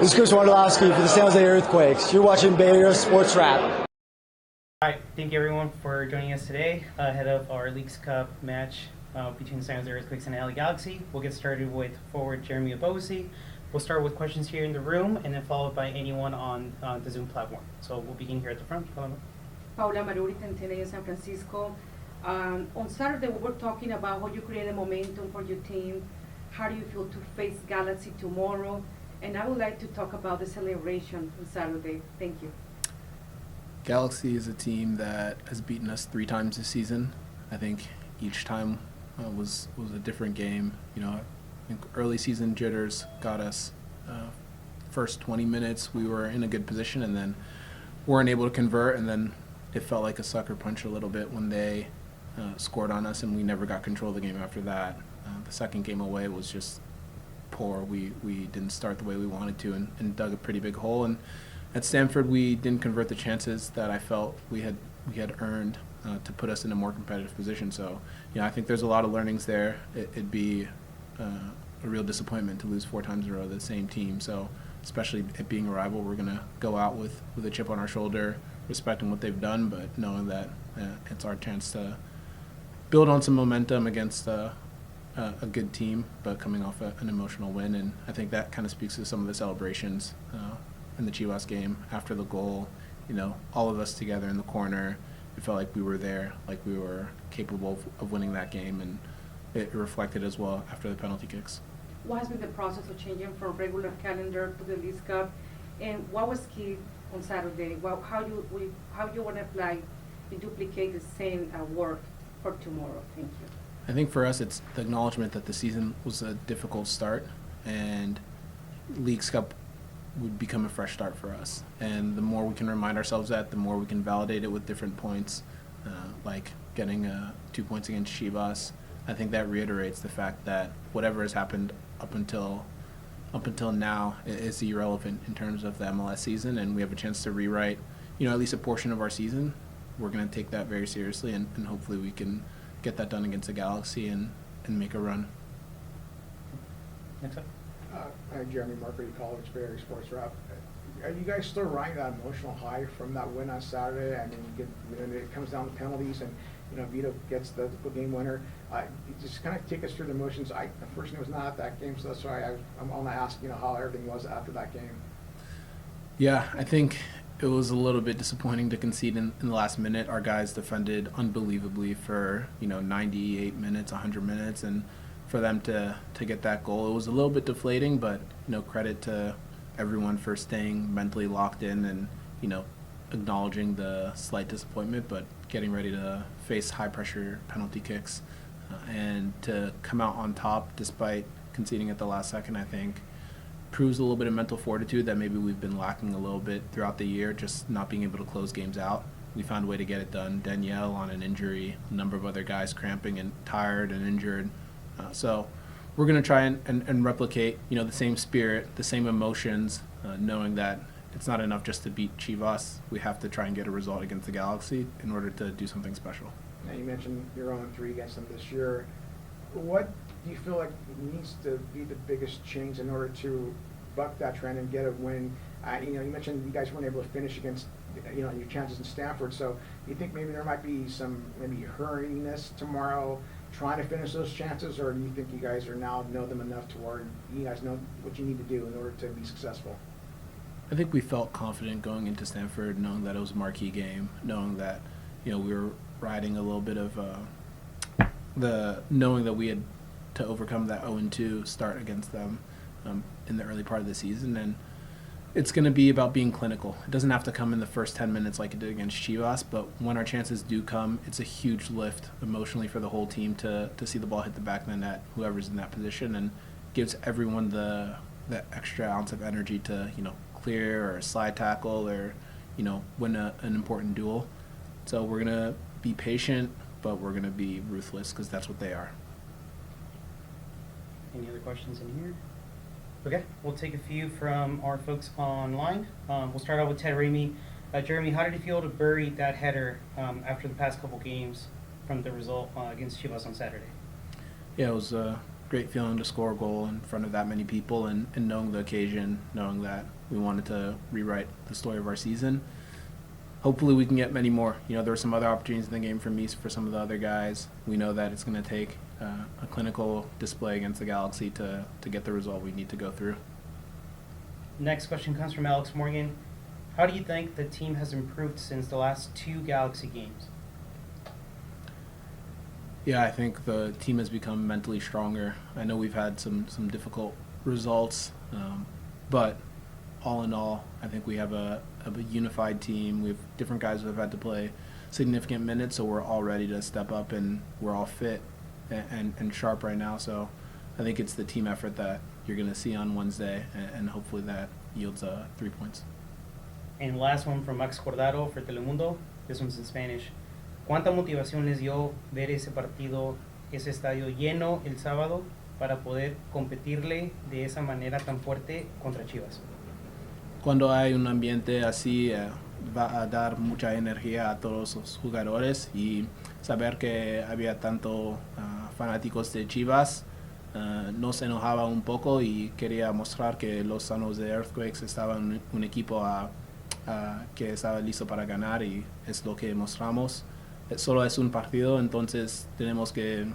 This is Chris Wondolowski for the San Jose Earthquakes. You're watching Bay Area Sports Wrap. All right, thank you everyone for joining us today ahead of our Leagues Cup match between the San Jose Earthquakes and the LA Galaxy. We'll get started with forward Jeremy Ebobisse. We'll start with questions here in the room and then followed by anyone on the Zoom platform. So we'll begin here at the front. Paula Maruri, Tentenay, San Francisco. On Saturday, we were talking about how you create a momentum for your team. How do you feel to face Galaxy tomorrow? And I would like to talk about the celebration on Saturday. Thank you. Galaxy is a team that has beaten us 3 times this season. I think each time was a different game. You know, I think early season jitters got us. First 20 minutes, we were in a good position, and then weren't able to convert. And then it felt like a sucker punch a little bit when they scored on us, and we never got control of the game after that. The second game away was just poor. We didn't start the way we wanted to, and dug a pretty big hole. And at Stanford, we didn't convert the chances that I felt we had earned to put us in a more competitive position. So, you know, I think there's a lot of learnings there. It'd be a real disappointment to lose 4 times in a row to the same team. So, especially it being a rival, we're going to go out with a chip on our shoulder, respecting what they've done, but knowing that it's our chance to build on some momentum against a good team, but coming off an emotional win. And I think that kind of speaks to some of the celebrations in the Chivas game after the goal. You know, all of us together in the corner, it felt like we were there, like we were capable of winning that game, and it reflected as well after the penalty kicks. What has been the process of changing from regular calendar to the Leagues Cup? And what was key on Saturday? How you want to apply and duplicate the same work for tomorrow? Thank you. I think for us, it's the acknowledgement that the season was a difficult start, and Leagues Cup would become a fresh start for us. And the more we can remind ourselves that, the more we can validate it with different points, like getting 2 points against Chivas. I think that reiterates the fact that whatever has happened up until now is irrelevant in terms of the MLS season, and we have a chance to rewrite, you know, at least a portion of our season. We're going to take that very seriously, and hopefully we can get that done against the Galaxy and make a run. Next up. Hi, Jeremy Marketing College, Bay Area Sports Wrap. Are you guys still riding that emotional high from that win on Saturday? I mean, it comes down to penalties, and you know, Vito gets the game winner. Just kind of take us through the emotions. Unfortunately, was not at that game, so that's why I'm going to ask, you know, how everything was after that game. Yeah, I think it was a little bit disappointing to concede in the last minute. Our guys defended unbelievably for, you know, 98 minutes, 100 minutes, and for them to get that goal, it was a little bit deflating, but, you know, credit to everyone for staying mentally locked in and, you know, acknowledging the slight disappointment, but getting ready to face high-pressure penalty kicks and to come out on top despite conceding at the last second, I think, proves a little bit of mental fortitude that maybe we've been lacking a little bit throughout the year, just not being able to close games out. We found a way to get it done. Danielle on an injury, a number of other guys cramping and tired and injured. So we're going to try and replicate, you know, the same spirit, the same emotions, knowing that it's not enough just to beat Chivas. We have to try and get a result against the Galaxy in order to do something special. Now, you mentioned you're 0-3 against them this year. What do you feel like needs to be the biggest change in order to buck that trend and get a win? You know, you mentioned you guys weren't able to finish against, you know, your chances in Stanford. So you think maybe there might be some hurriness tomorrow trying to finish those chances, or do you think you guys are now know them enough to where you guys know what you need to do in order to be successful? I think we felt confident going into Stanford, knowing that it was a marquee game, knowing that, you know, we were riding a little bit of knowing that we had to overcome that 0-2 start against them in the early part of the season. And it's going to be about being clinical. It doesn't have to come in the first 10 minutes like it did against Chivas, but when our chances do come, it's a huge lift emotionally for the whole team to see the ball hit the back of the net, whoever's in that position, and gives everyone the extra ounce of energy to, you know, clear or slide tackle or, you know, win an important duel. So we're going to be patient, but we're going to be ruthless because that's what they are. Any other questions in here? Okay, we'll take a few from our folks online. We'll start out with Ted Ramey. Jeremy, how did it feel to bury that header after the past couple games from the result against Chivas on Saturday? Yeah, it was great feeling to score a goal in front of that many people, and knowing the occasion, knowing that we wanted to rewrite the story of our season. Hopefully we can get many more. You know, there were some other opportunities in the game for me, for some of the other guys. We know that it's going to take a clinical display against the Galaxy to get the result we need to go through. Next question comes from Alex Morgan. How do you think the team has improved since the last 2 Galaxy games? Yeah, I think the team has become mentally stronger. I know we've had some difficult results, but all in all, I think we have a unified team. We have different guys who have had to play significant minutes, so we're all ready to step up, and we're all fit and sharp right now. So I think it's the team effort that you're going to see on Wednesday, and hopefully that yields 3 points. And last one from Max Cordaro for Telemundo. This one's in Spanish. ¿Cuánta motivación les dio ver ese partido, ese estadio lleno el sábado para poder competirle de esa manera tan fuerte contra Chivas? Cuando hay un ambiente así, va a dar mucha energía a todos los jugadores, y saber que había tanto fanáticos de Chivas nos enojaba un poco, y quería mostrar que los San Jose Earthquakes estaban un equipo que estaba listo para ganar, y es lo que mostramos. Solo es un partido, entonces tenemos que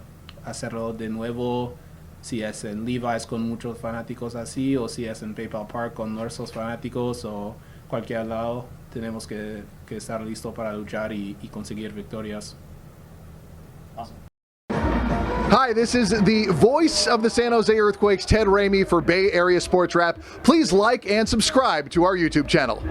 hacerlo de nuevo, si es en Levi's con muchos fanáticos así, o si es en PayPal Park con nuestros fanáticos, o cualquier lado. Tenemos que estar listos para luchar y conseguir victorias. Awesome. Hi, this is the voice of the San Jose Earthquakes, Ted Ramey, for Bay Area Sports Wrap. Please like and subscribe to our YouTube channel.